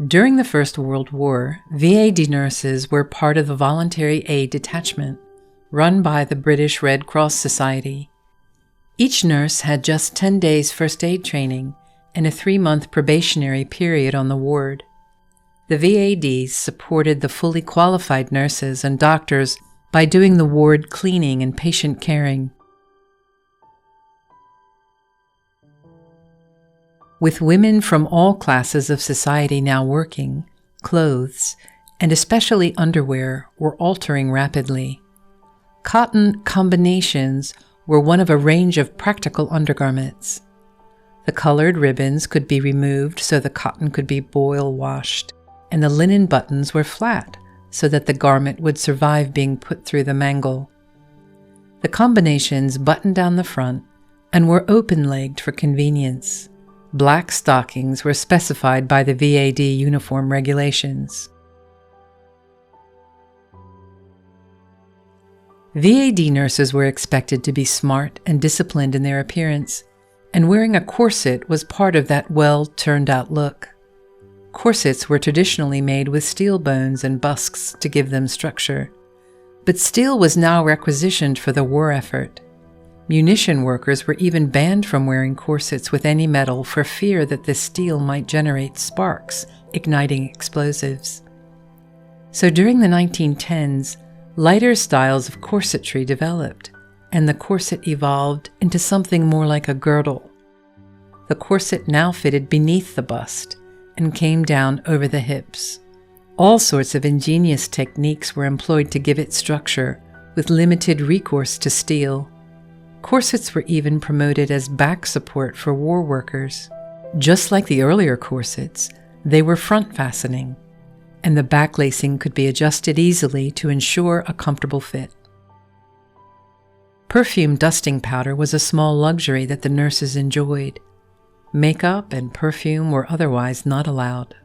During the First World War, VAD nurses were part of the Voluntary Aid Detachment, run by the British Red Cross Society. Each nurse had just 10 days first aid training and a 3-month probationary period on the ward. The VADs supported the fully qualified nurses and doctors by doing the ward cleaning and patient caring. With women from all classes of society now working, clothes, and especially underwear, were altering rapidly. Cotton combinations were one of a range of practical undergarments. The colored ribbons could be removed so the cotton could be boil washed, and the linen buttons were flat so that the garment would survive being put through the mangle. The combinations buttoned down the front and were open-legged for convenience. Black stockings were specified by the VAD uniform regulations. VAD nurses were expected to be smart and disciplined in their appearance, and wearing a corset was part of that well-turned-out look. Corsets were traditionally made with steel bones and busks to give them structure, but steel was now requisitioned for the war effort. Munition workers were even banned from wearing corsets with any metal for fear that the steel might generate sparks, igniting explosives. So during the 1910s, lighter styles of corsetry developed, and the corset evolved into something more like a girdle. The corset now fitted beneath the bust and came down over the hips. All sorts of ingenious techniques were employed to give it structure, with limited recourse to steel. Corsets were even promoted as back support for war workers. Just like the earlier corsets, they were front-fastening, and the back lacing could be adjusted easily to ensure a comfortable fit. Perfume dusting powder was a small luxury that the nurses enjoyed. Makeup and perfume were otherwise not allowed.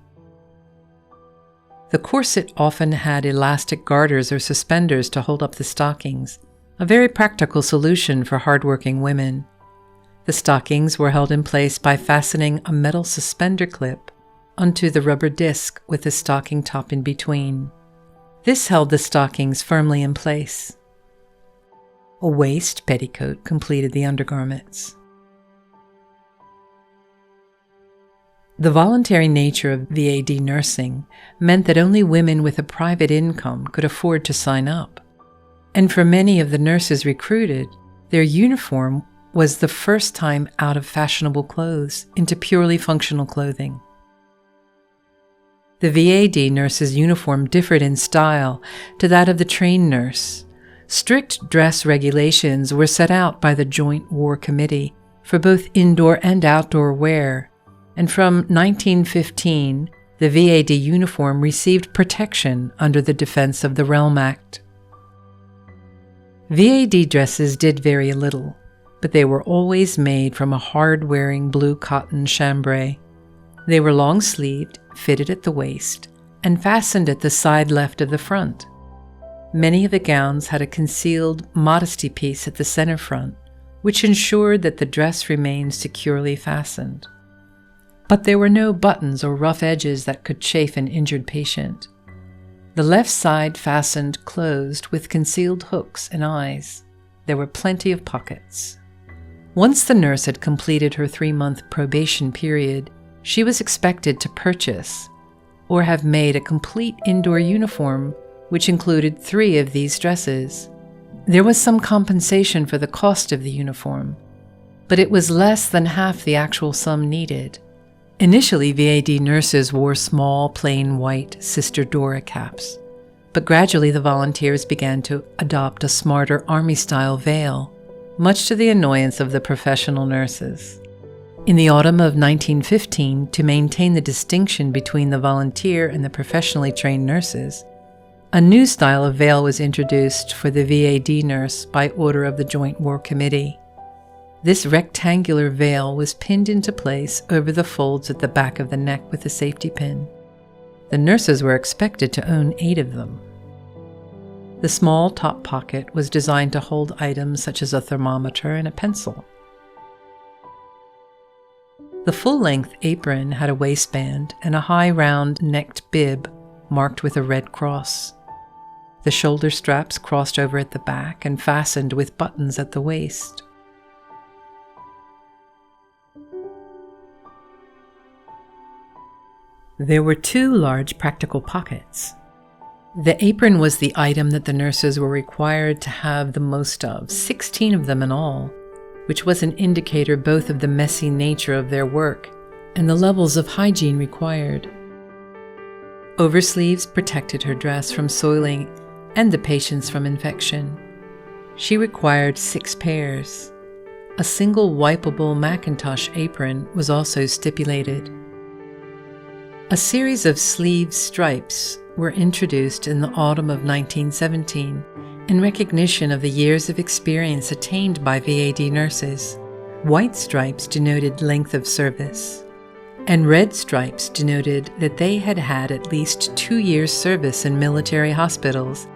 The corset often had elastic garters or suspenders to hold up the stockings, a very practical solution for hardworking women. The stockings were held in place by fastening a metal suspender clip onto the rubber disc with the stocking top in between. This held the stockings firmly in place. A waist petticoat completed the undergarments. The voluntary nature of VAD nursing meant that only women with a private income could afford to sign up. And for many of the nurses recruited, their uniform was the first time out of fashionable clothes into purely functional clothing. The VAD nurse's uniform differed in style to that of the trained nurse. Strict dress regulations were set out by the Joint War Committee for both indoor and outdoor wear, and from 1915, the VAD uniform received protection under the Defense of the Realm Act. VAD dresses did vary a little, but they were always made from a hard-wearing blue cotton chambray. They were long-sleeved, fitted at the waist, and fastened at the side left of the front. Many of the gowns had a concealed modesty piece at the center front, which ensured that the dress remained securely fastened. But there were no buttons or rough edges that could chafe an injured patient. The left side fastened closed with concealed hooks and eyes. There were plenty of pockets. Once the nurse had completed her 3-month probation period, she was expected to purchase or have made a complete indoor uniform, which included 3 of these dresses. There was some compensation for the cost of the uniform, but it was less than half the actual sum needed. Initially, VAD nurses wore small, plain white Sister Dora caps, but gradually the volunteers began to adopt a smarter Army-style veil, much to the annoyance of the professional nurses. In the autumn of 1915, to maintain the distinction between the volunteer and the professionally trained nurses, a new style of veil was introduced for the VAD nurse by order of the Joint War Committee. This rectangular veil was pinned into place over the folds at the back of the neck with a safety pin. The nurses were expected to own 8 of them. The small top pocket was designed to hold items such as a thermometer and a pencil. The full-length apron had a waistband and a high round-necked bib marked with a red cross. The shoulder straps crossed over at the back and fastened with buttons at the waist. There were 2 large practical pockets. The apron was the item that the nurses were required to have the most of, 16 of them in all, which was an indicator both of the messy nature of their work and the levels of hygiene required. Oversleeves protected her dress from soiling and the patients from infection. She required 6 pairs. A single wipeable Macintosh apron was also stipulated. A series of sleeve stripes were introduced in the autumn of 1917 in recognition of the years of experience attained by VAD nurses. White stripes denoted length of service, and red stripes denoted that they had had at least 2 years' service in military hospitals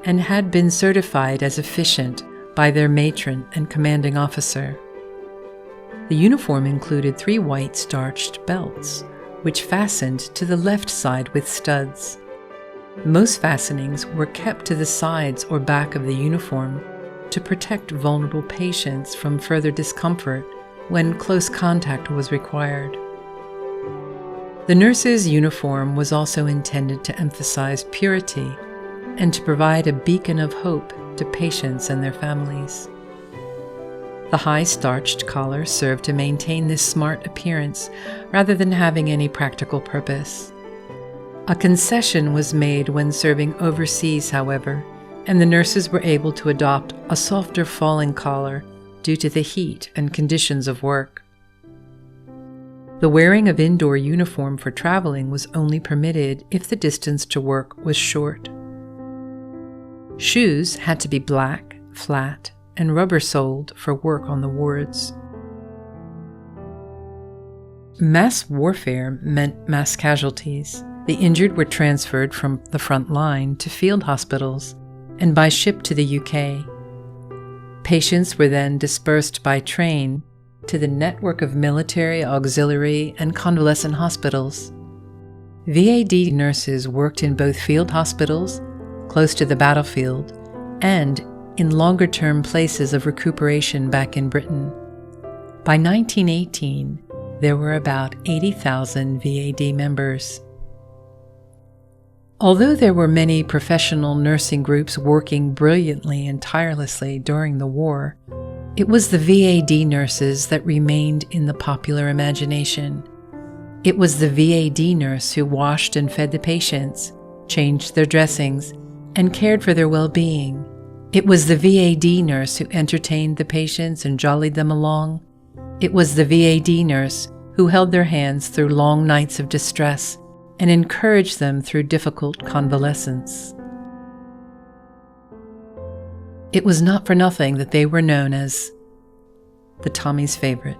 and had been certified as efficient by their matron and commanding officer. The uniform included 3 white starched belts, which fastened to the left side with studs. Most fastenings were kept to the sides or back of the uniform to protect vulnerable patients from further discomfort when close contact was required. The nurse's uniform was also intended to emphasize purity and to provide a beacon of hope to patients and their families. The high starched collar served to maintain this smart appearance rather than having any practical purpose. A concession was made when serving overseas, however, and the nurses were able to adopt a softer falling collar due to the heat and conditions of work. The wearing of indoor uniform for traveling was only permitted if the distance to work was short. Shoes had to be black, flat, and rubber-soled for work on the wards. Mass warfare meant mass casualties. The injured were transferred from the front line to field hospitals and by ship to the UK. Patients were then dispersed by train to the network of military, auxiliary, and convalescent hospitals. VAD nurses worked in both field hospitals, close to the battlefield, and in longer-term places of recuperation back in Britain. By 1918, there were about 80,000 VAD members. Although there were many professional nursing groups working brilliantly and tirelessly during the war, it was the VAD nurses that remained in the popular imagination. It was the VAD nurse who washed and fed the patients, changed their dressings, and cared for their well-being. It was the VAD nurse who entertained the patients and jollied them along. It was the VAD nurse who held their hands through long nights of distress and encouraged them through difficult convalescence. It was not for nothing that they were known as the Tommy's favorite.